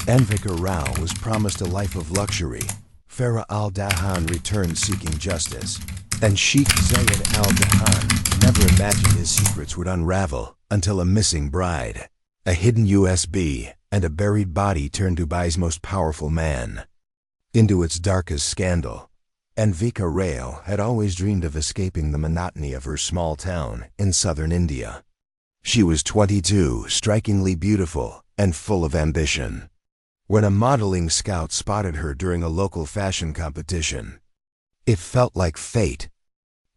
Anvika Rao was promised a life of luxury. Farah Al Dahan returned seeking justice. And Sheikh Zayed Al Dahan never imagined his secrets would unravel until a missing bride, a hidden USB, and a buried body turned Dubai's most powerful man into its darkest scandal. Anvika Rao had always dreamed of escaping the monotony of her small town in southern India. She was 22, strikingly beautiful, and full of ambition. When a modeling scout spotted her during a local fashion competition, it felt like fate.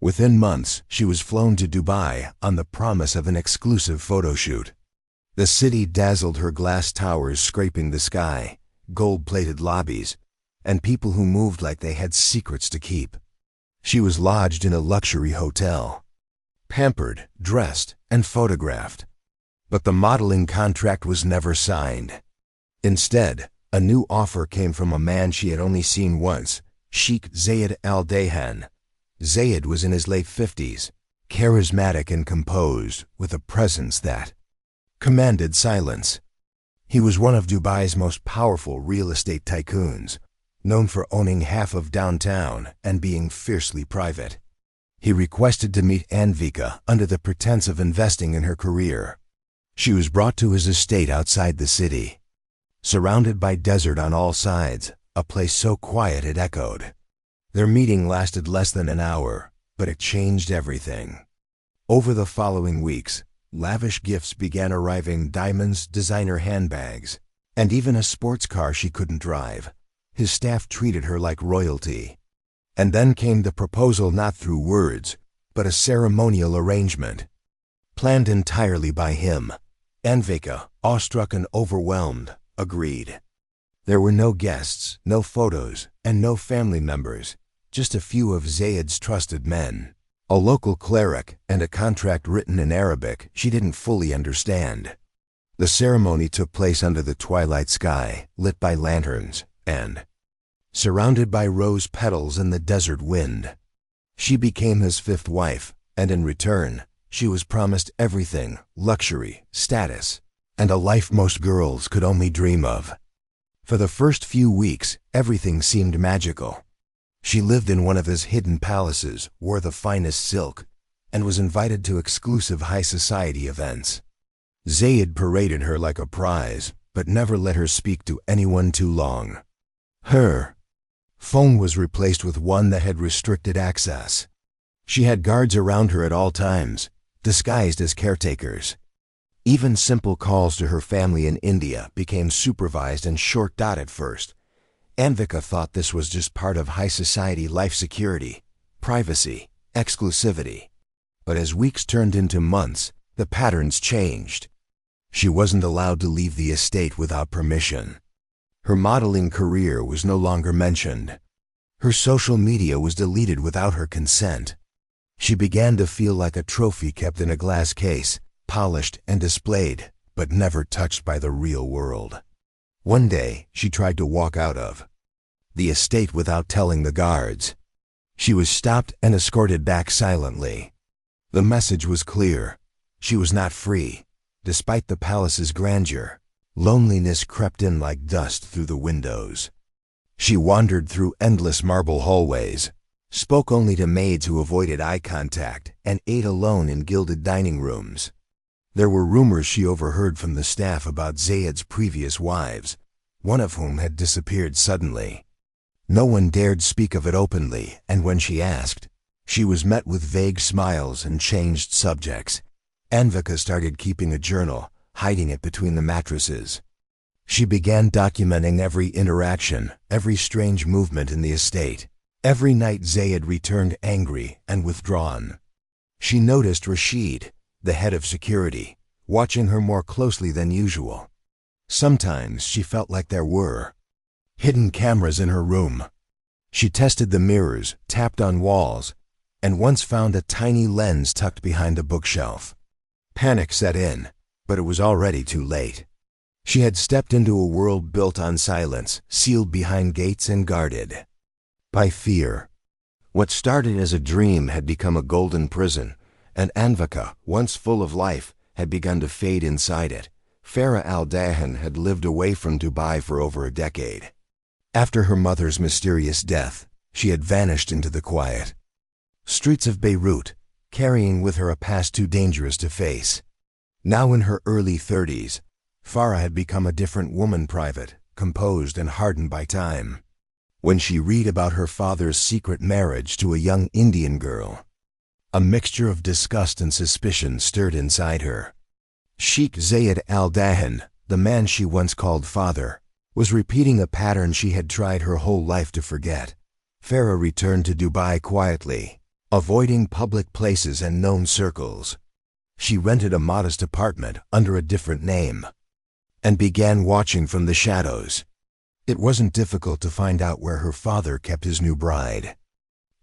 Within months, she was flown to Dubai on the promise of an exclusive photo shoot. The city dazzled, her glass towers scraping the sky, gold-plated lobbies, and people who moved like they had secrets to keep. She was lodged in a luxury hotel, pampered, dressed, and photographed. But the modeling contract was never signed. Instead, a new offer came from a man she had only seen once, Sheikh Zayed Al Dahan. Zayed was in his late 50s, charismatic and composed, with a presence that commanded silence. He was one of Dubai's most powerful real estate tycoons, known for owning half of downtown and being fiercely private. He requested to meet Anvika under the pretense of investing in her career. She was brought to his estate outside the city, surrounded by desert on all sides, a place so quiet it echoed. Their meeting lasted less than an hour, but it changed everything. Over the following weeks, lavish gifts began arriving: diamonds, designer handbags, and even a sports car she couldn't drive. His staff treated her like royalty. And then came the proposal, not through words, but a ceremonial arrangement, planned entirely by him. Anvika, awestruck and overwhelmed, agreed. There were no guests, no photos, and no family members, just a few of Zayed's trusted men, a local cleric, and a contract written in Arabic she didn't fully understand. The ceremony took place under the twilight sky, lit by lanterns, and surrounded by rose petals in the desert wind. She became his fifth wife, and in return, she was promised everything: luxury, status, and a life most girls could only dream of. For the first few weeks, everything seemed magical. She lived in one of his hidden palaces, wore the finest silk, and was invited to exclusive high society events. Zayed paraded her like a prize, but never let her speak to anyone too long. Her phone was replaced with one that had restricted access. She had guards around her at all times, disguised as caretakers. Even simple calls to her family in India became supervised and short-dot at first. Anvika thought this was just part of high society life: security, privacy, exclusivity. But as weeks turned into months, the patterns changed. She wasn't allowed to leave the estate without permission. Her modeling career was no longer mentioned. Her social media was deleted without her consent. She began to feel like a trophy kept in a glass case, polished and displayed, but never touched by the real world. One day, she tried to walk out of the estate without telling the guards. She was stopped and escorted back silently. The message was clear: she was not free. Despite the palace's grandeur, loneliness crept in like dust through the windows. She wandered through endless marble hallways, spoke only to maids who avoided eye contact, and ate alone in gilded dining rooms. There were rumors she overheard from the staff about Zayed's previous wives, one of whom had disappeared suddenly. No one dared speak of it openly, and when she asked, she was met with vague smiles and changed subjects. Anvika started keeping a journal, hiding it between the mattresses. She began documenting every interaction, every strange movement in the estate. Every night Zayed returned angry and withdrawn. She noticed Rashid, the head of security, watching her more closely than usual. Sometimes she felt like there were hidden cameras in her room. She tested the mirrors, tapped on walls, and once found a tiny lens tucked behind a bookshelf. Panic set in, but it was already too late. She had stepped into a world built on silence, sealed behind gates and guarded by fear. What started as a dream had become a golden prison, and Anvika, once full of life, had begun to fade inside it, Farah Al Dahan had lived away from Dubai for over a decade. After her mother's mysterious death, she had vanished into the quiet streets of Beirut, carrying with her a past too dangerous to face. Now in her early 30s, Farah had become a different woman, private, composed and hardened by time. When she read about her father's secret marriage to a young Indian girl, a mixture of disgust and suspicion stirred inside her. Sheikh Zayed Al Dahan, the man she once called father, was repeating a pattern she had tried her whole life to forget. Farah returned to Dubai quietly, avoiding public places and known circles. She rented a modest apartment under a different name and began watching from the shadows. It wasn't difficult to find out where her father kept his new bride.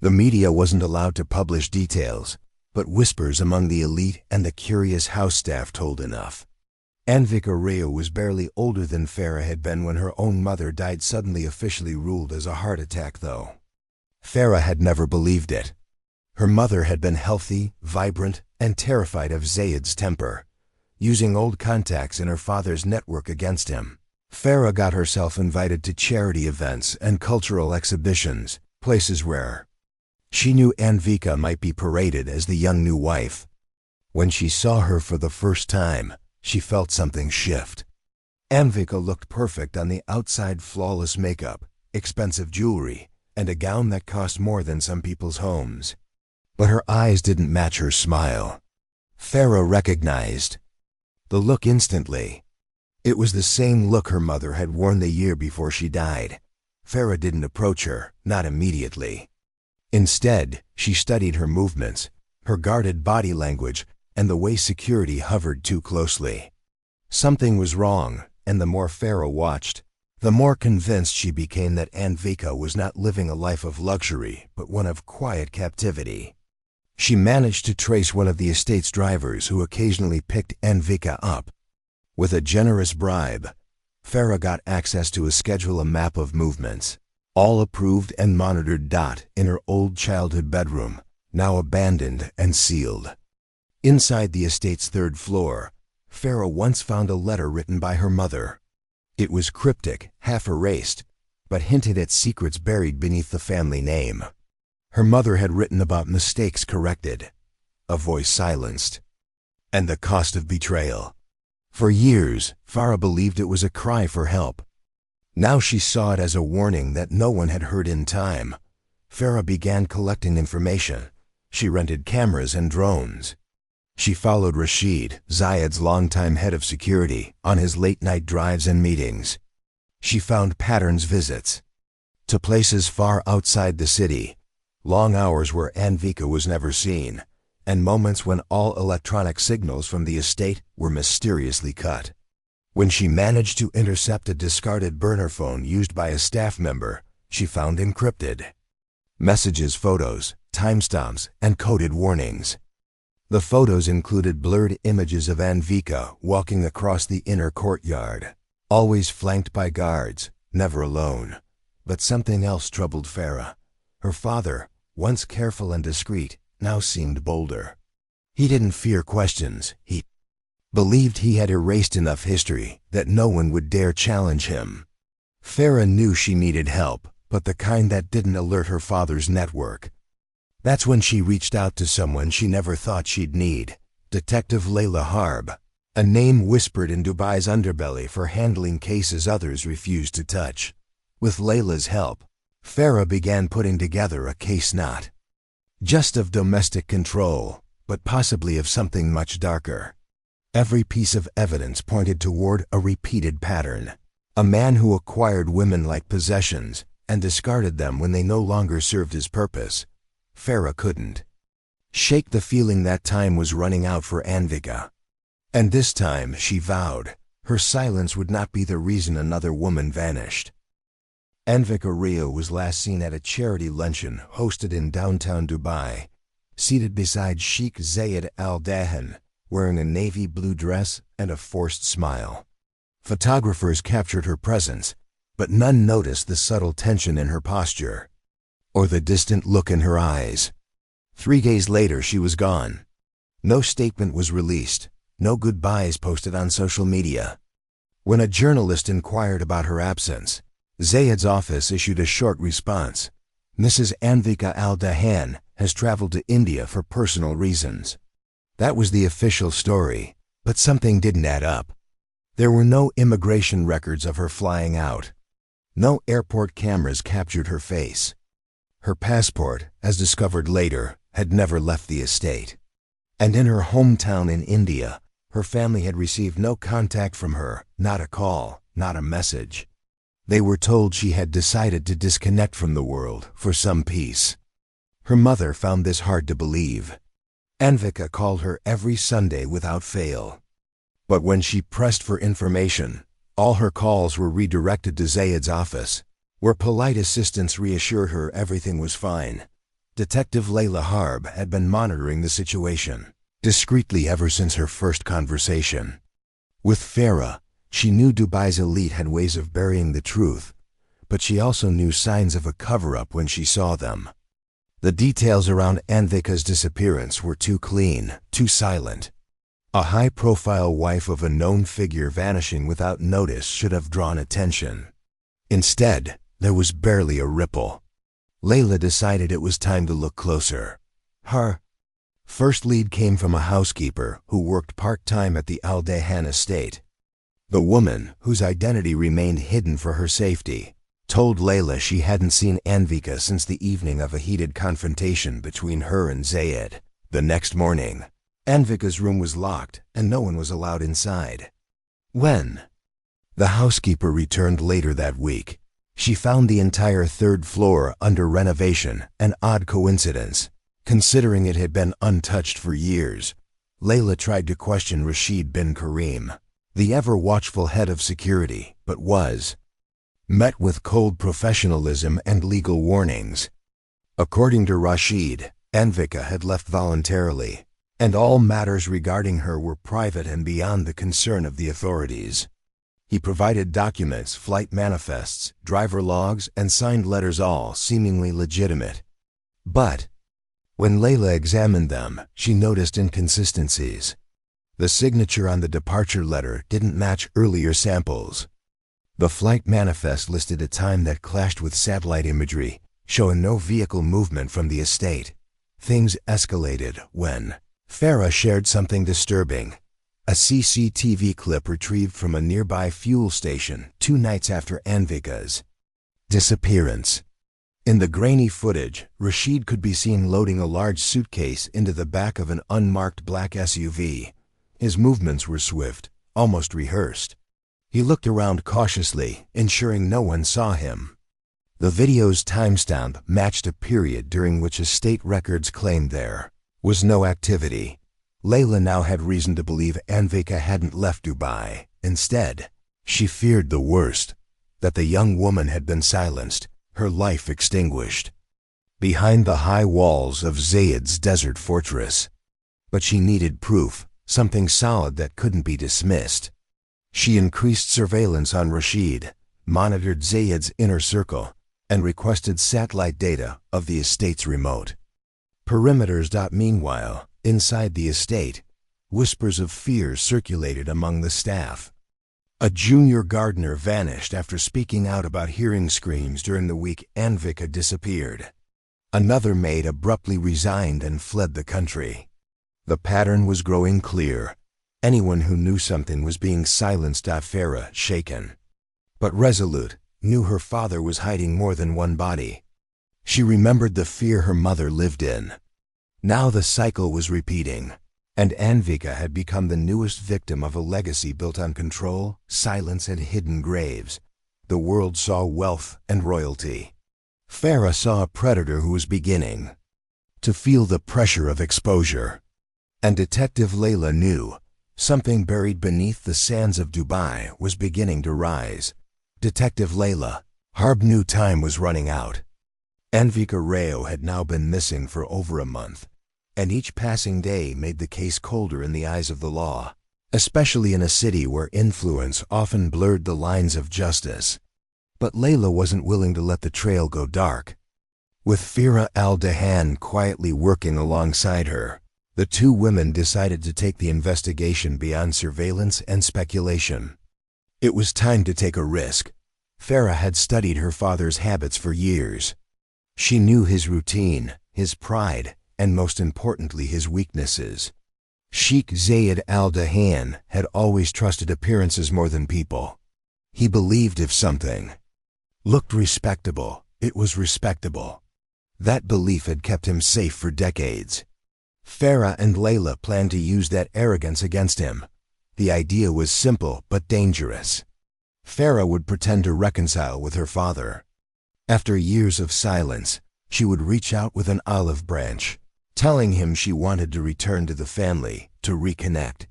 The media wasn't allowed to publish details, but whispers among the elite and the curious house staff told enough. Anvika Rao was barely older than Farah had been when her own mother died suddenly, officially ruled as a heart attack though. Farah had never believed it. Her mother had been healthy, vibrant, and terrified of Zayed's temper, using old contacts in her father's network against him. Farah got herself invited to charity events and cultural exhibitions, places where she knew Anvika might be paraded as the young new wife. When she saw her for the first time, she felt something shift. Anvika looked perfect on the outside, flawless makeup, expensive jewelry, and a gown that cost more than some people's homes. But her eyes didn't match her smile. Farah recognized the look instantly. It was the same look her mother had worn the year before she died. Farah didn't approach her, not immediately. Instead, she studied her movements, her guarded body language, and the way security hovered too closely. Something was wrong, and the more Farah watched, the more convinced she became that Anvika was not living a life of luxury, but one of quiet captivity. She managed to trace one of the estate's drivers who occasionally picked Anvika up. With a generous bribe, Farah got access to a schedule, a map of movements, all approved and monitored, in her old childhood bedroom, now abandoned and sealed. Inside the estate's third floor, Farah once found a letter written by her mother. It was cryptic, half erased, but hinted at secrets buried beneath the family name. Her mother had written about mistakes corrected, a voice silenced, and the cost of betrayal. For years, Farah believed it was a cry for help. Now she saw it as a warning that no one had heard in time. Farah began collecting information. She rented cameras and drones. She followed Rashid, Zayed's longtime head of security, on his late-night drives and meetings. She found patterns, visits to places far outside the city, long hours where Anvika was never seen, and moments when all electronic signals from the estate were mysteriously cut. When she managed to intercept a discarded burner phone used by a staff member, she found encrypted messages, photos, timestamps, and coded warnings. The photos included blurred images of Anvika walking across the inner courtyard, always flanked by guards, never alone. But something else troubled Farah. Her father, once careful and discreet, now seemed bolder. He didn't fear questions. He believed he had erased enough history that no one would dare challenge him. Farah knew she needed help, but the kind that didn't alert her father's network. That's when she reached out to someone she never thought she'd need, Detective Laila Harb, a name whispered in Dubai's underbelly for handling cases others refused to touch. With Layla's help, Farah began putting together a case not just of domestic control, but possibly of something much darker. Every piece of evidence pointed toward a repeated pattern. A man who acquired women like possessions and discarded them when they no longer served his purpose. Farah couldn't shake the feeling that time was running out for Anvika. And this time, she vowed, her silence would not be the reason another woman vanished. Anvika Rao was last seen at a charity luncheon hosted in downtown Dubai, seated beside Sheikh Zayed Al Dahan, wearing a navy blue dress and a forced smile. Photographers captured her presence, but none noticed the subtle tension in her posture or the distant look in her eyes. 3 days later, she was gone. No statement was released, no goodbyes posted on social media. When a journalist inquired about her absence, Zayed's office issued a short response. Mrs. Anvika Al Dahan has traveled to India for personal reasons. That was the official story, but something didn't add up. There were no immigration records of her flying out. No airport cameras captured her face. Her passport, as discovered later, had never left the estate. And in her hometown in India, her family had received no contact from her, not a call, not a message. They were told she had decided to disconnect from the world for some peace. Her mother found this hard to believe. Anvika called her every Sunday without fail. But when she pressed for information, all her calls were redirected to Zayed's office, where polite assistants reassured her everything was fine. Detective Laila Harb had been monitoring the situation, discreetly ever since her first conversation. With Farah, she knew Dubai's elite had ways of burying the truth, but she also knew signs of a cover-up when she saw them. The details around Anvika's disappearance were too clean, too silent. A high-profile wife of a known figure vanishing without notice should have drawn attention. Instead, there was barely a ripple. Laila decided it was time to look closer. Her first lead came from a housekeeper who worked part-time at the Al Dahan estate. The woman, whose identity remained hidden for her safety, told Laila she hadn't seen Anvika since the evening of a heated confrontation between her and Zayed. The next morning, Anvika's room was locked and no one was allowed inside. When the housekeeper returned later that week, she found the entire third floor under renovation, an odd coincidence, considering it had been untouched for years. Laila tried to question Rashid bin Karim, the ever-watchful head of security, but was met with cold professionalism and legal warnings. According to Rashid, Anvika had left voluntarily, and all matters regarding her were private and beyond the concern of the authorities. He provided documents, flight manifests, driver logs, and signed letters, all seemingly legitimate. But when Laila examined them, she noticed inconsistencies. The signature on the departure letter didn't match earlier samples. The flight manifest listed a time that clashed with satellite imagery, showing no vehicle movement from the estate. Things escalated when Farah shared something disturbing. A CCTV clip retrieved from a nearby fuel station 2 nights after Anvika's disappearance. In the grainy footage, Rashid could be seen loading a large suitcase into the back of an unmarked black SUV. His movements were swift, almost rehearsed. He looked around cautiously, ensuring no one saw him. The video's timestamp matched a period during which estate records claimed there was no activity. Laila now had reason to believe Anvika hadn't left Dubai. Instead, she feared the worst, that the young woman had been silenced, her life extinguished, behind the high walls of Zayed's desert fortress. But she needed proof, something solid that couldn't be dismissed. She increased surveillance on Rashid, monitored Zayed's inner circle, and requested satellite data of the estate's remote perimeters. Meanwhile, inside the estate, whispers of fear circulated among the staff. A junior gardener vanished after speaking out about hearing screams during the week Anvika disappeared. Another maid abruptly resigned and fled the country. The pattern was growing clear. Anyone who knew something was being silenced. Farah, shaken but resolute, knew her father was hiding more than one body. She remembered the fear her mother lived in. Now the cycle was repeating, and Anvika had become the newest victim of a legacy built on control, silence, and hidden graves. The world saw wealth and royalty. Farah saw a predator who was beginning to feel the pressure of exposure. And Detective Laila knew something buried beneath the sands of Dubai was beginning to rise. Detective Laila Harb knew time was running out. Anvika Rao had now been missing for over a month, and each passing day made the case colder in the eyes of the law, especially in a city where influence often blurred the lines of justice. But Laila wasn't willing to let the trail go dark. With Farah Al Dahan quietly working alongside her, The two women decided to take the investigation beyond surveillance and speculation. It was time to take a risk. Farah had studied her father's habits for years. She knew his routine, his pride, and most importantly his weaknesses. Sheikh Zayed Al Dahan had always trusted appearances more than people. He believed if something looked respectable, it was respectable. That belief had kept him safe for decades. Farah and Laila planned to use that arrogance against him. The idea was simple but dangerous. Farah would pretend to reconcile with her father. After years of silence, she would reach out with an olive branch, telling him she wanted to return to the family, to reconnect.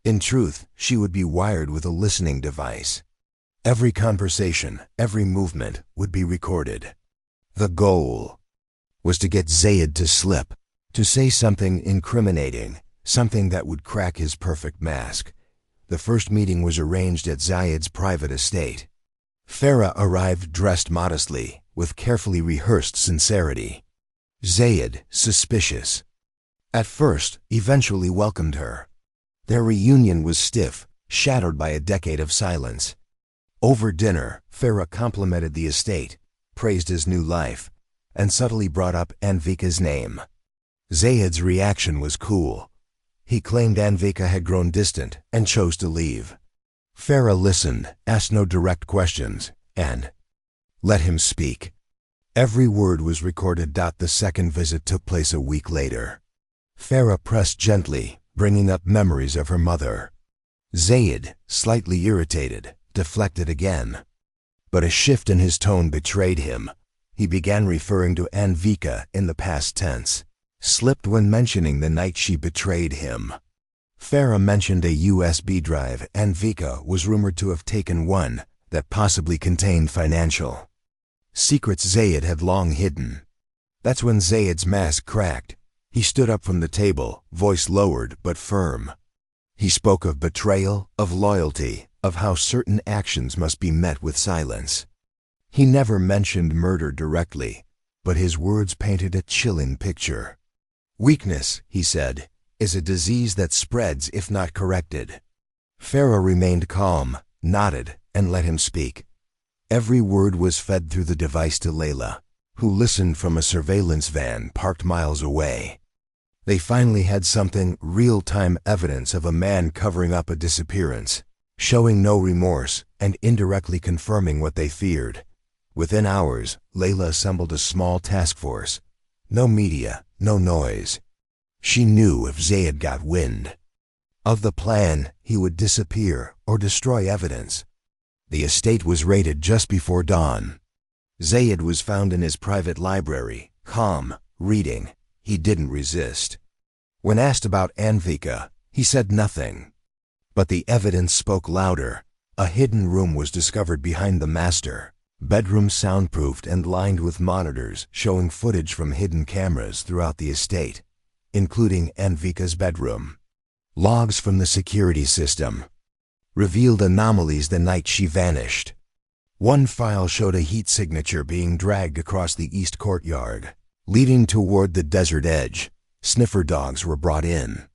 In truth, she would be wired with a listening device. Every conversation, every movement would be recorded. The goal was to get Zayed to slip, to say something incriminating, something that would crack his perfect mask. The first meeting was arranged at Zayed's private estate. Farah arrived dressed modestly, with carefully rehearsed sincerity. Zayed, suspicious at first, eventually welcomed her. Their reunion was stiff, shadowed by a decade of silence. Over dinner, Farah complimented the estate, praised his new life, and subtly brought up Anvika's name. Zayed's reaction was cool. He claimed Anvika had grown distant and chose to leave. Farah listened, asked no direct questions, and let him speak. Every word was recorded. The second visit took place a week later. Farah pressed gently, bringing up memories of her mother. Zayed, slightly irritated, deflected again. But a shift in his tone betrayed him. He began referring to Anvika in the past tense, slipped when mentioning the night she betrayed him. Farah mentioned a USB drive Anvika was rumored to have taken, one that possibly contained financial secrets Zayed had long hidden. That's when Zayed's mask cracked. He stood up from the table, voice lowered but firm. He spoke of betrayal, of loyalty, of how certain actions must be met with silence. He never mentioned murder directly, but his words painted a chilling picture. Weakness, he said, is a disease that spreads if not corrected. Farah remained calm, nodded, and let him speak. Every word was fed through the device to Laila, who listened from a surveillance van parked miles away. They finally had something, real-time evidence of a man covering up a disappearance, showing no remorse and indirectly confirming what they feared. Within hours, Laila assembled a small task force. No media, no noise. She knew if Zayed got wind of the plan, he would disappear or destroy evidence. The estate was raided just before dawn. Zayed was found in his private library, calm, reading. He didn't resist. When asked about Anvika, he said nothing. But the evidence spoke louder. A hidden room was discovered behind the master. Bedroom soundproofed and lined with monitors showing footage from hidden cameras throughout the estate, including Anvika's bedroom. Logs from the security system revealed anomalies the night she vanished. One file showed a heat signature being dragged across the east courtyard, leading toward the desert edge. Sniffer dogs were brought in.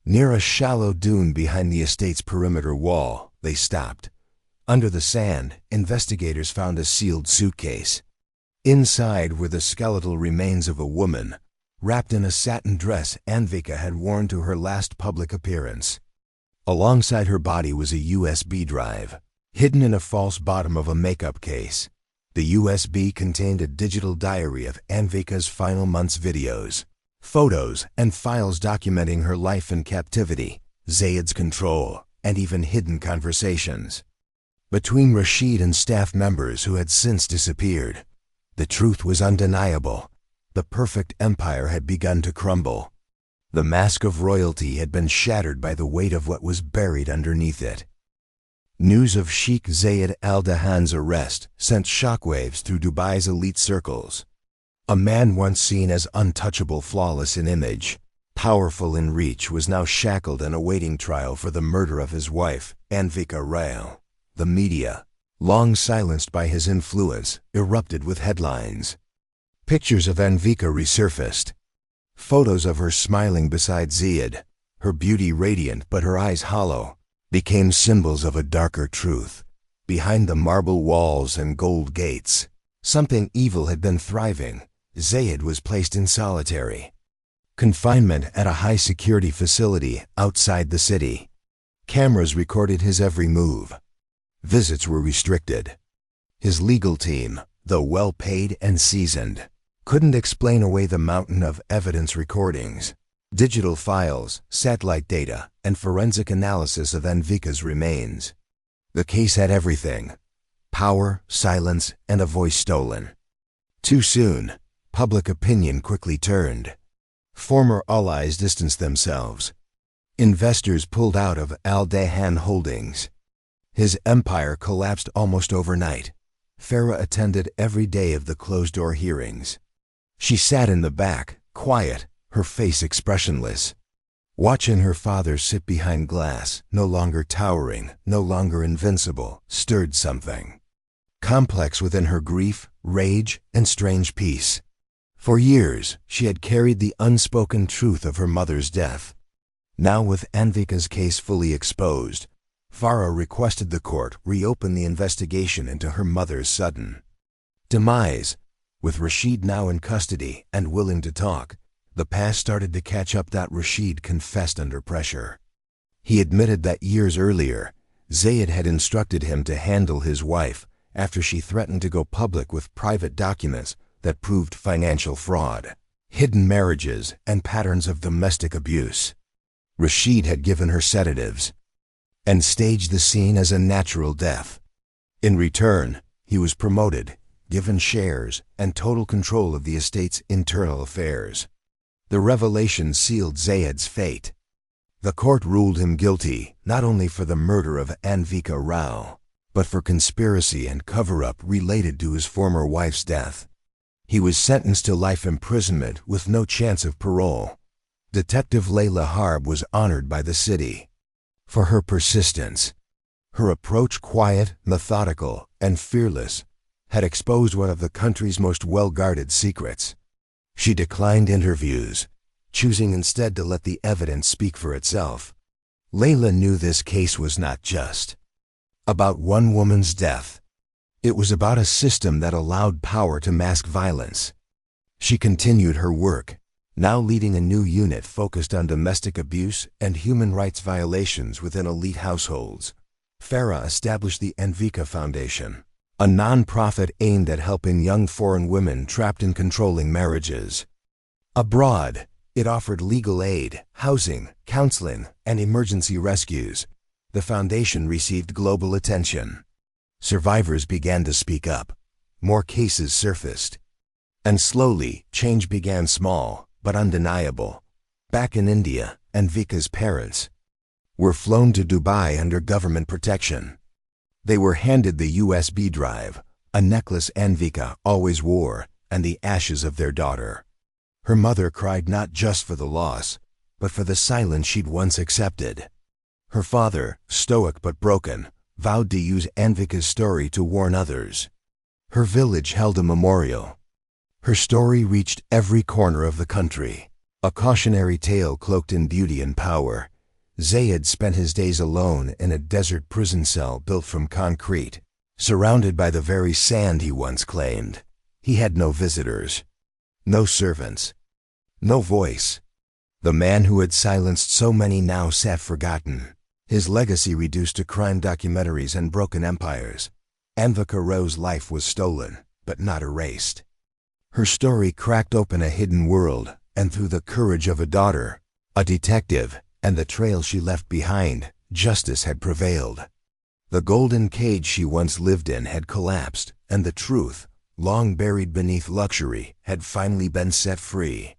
Near a shallow dune behind the estate's perimeter wall, they stopped. Under the sand, investigators found a sealed suitcase. Inside were the skeletal remains of a woman, wrapped in a satin dress Anvika had worn to her last public appearance. Alongside her body was a USB drive, hidden in a false bottom of a makeup case. The USB contained a digital diary of Anvika's final months' videos, photos, and files documenting her life in captivity, Zayed's control, and even hidden conversations between Rashid and staff members who had since disappeared. The truth was undeniable. The perfect empire had begun to crumble. The mask of royalty had been shattered by the weight of what was buried underneath it. News of Sheikh Zayed Al Dahan's arrest sent shockwaves through Dubai's elite circles. A man once seen as untouchable, flawless in image, powerful in reach, was now shackled and awaiting trial for the murder of his wife, Anvika Rao. The media, long silenced by his influence, erupted with headlines. Pictures of Anvika resurfaced. Photos of her smiling beside Zayed, her beauty radiant but her eyes hollow, became symbols of a darker truth. Behind the marble walls and gold gates, something evil had been thriving. Zayed was placed in solitary confinement at a high-security facility outside the city. Cameras recorded his every move. Visits were restricted. His legal team, though well-paid and seasoned, couldn't explain away the mountain of evidence recordings, digital files, satellite data, and forensic analysis of Anvika's remains. The case had everything: power, silence, and a voice stolen. Too soon, public opinion quickly turned. Former allies distanced themselves. Investors pulled out of Al Dahan Holdings. His empire collapsed almost overnight. Farah attended every day of the closed-door hearings. She sat in the back, quiet, her face expressionless, watching her father sit behind glass, no longer towering, no longer invincible, stirred something complex within her: grief, rage, and strange peace. For years, she had carried the unspoken truth of her mother's death. Now, with Anvika's case fully exposed, Farah requested the court reopen the investigation into her mother's sudden demise. With Rashid now in custody and willing to talk, the past started to catch up. That Rashid confessed under pressure. He admitted that years earlier, Zayed had instructed him to handle his wife after she threatened to go public with private documents that proved financial fraud, hidden marriages, and patterns of domestic abuse. Rashid had given her sedatives and staged the scene as a natural death. In return, he was promoted, given shares, and total control of the estate's internal affairs. The revelation sealed Zayed's fate. The court ruled him guilty not only for the murder of Anvika Rao, but for conspiracy and cover-up related to his former wife's death. He was sentenced to life imprisonment with no chance of parole. Detective Laila Harb was honored by the city for her persistence. Her approach, quiet, methodical, and fearless, had exposed one of the country's most well-guarded secrets. She declined interviews, choosing instead to let the evidence speak for itself. Laila knew this case was not just about one woman's death. It was about a system that allowed power to mask violence. She continued her work, now leading a new unit focused on domestic abuse and human rights violations within elite households. Farah established the Anvika Foundation, a non-profit aimed at helping young foreign women trapped in controlling marriages. Abroad, it offered legal aid, housing, counseling, and emergency rescues. The foundation received global attention. Survivors began to speak up. More cases surfaced. And slowly, change began, small but undeniable. Back in India, Anvika's parents were flown to Dubai under government protection. They were handed the USB drive, a necklace Anvika always wore, and the ashes of their daughter. Her mother cried not just for the loss, but for the silence she'd once accepted. Her father, stoic but broken, vowed to use Anvika's story to warn others. Her village held a memorial. Her story reached every corner of the country, a cautionary tale cloaked in beauty and power. Zayed spent his days alone in a desert prison cell built from concrete, surrounded by the very sand he once claimed. He had no visitors, no servants, no voice. The man who had silenced so many now sat forgotten, his legacy reduced to crime documentaries and broken empires. Anvika Rao's life was stolen, but not erased. Her story cracked open a hidden world, and through the courage of a daughter, a detective, and the trail she left behind, justice had prevailed. The golden cage she once lived in had collapsed, and the truth, long buried beneath luxury, had finally been set free.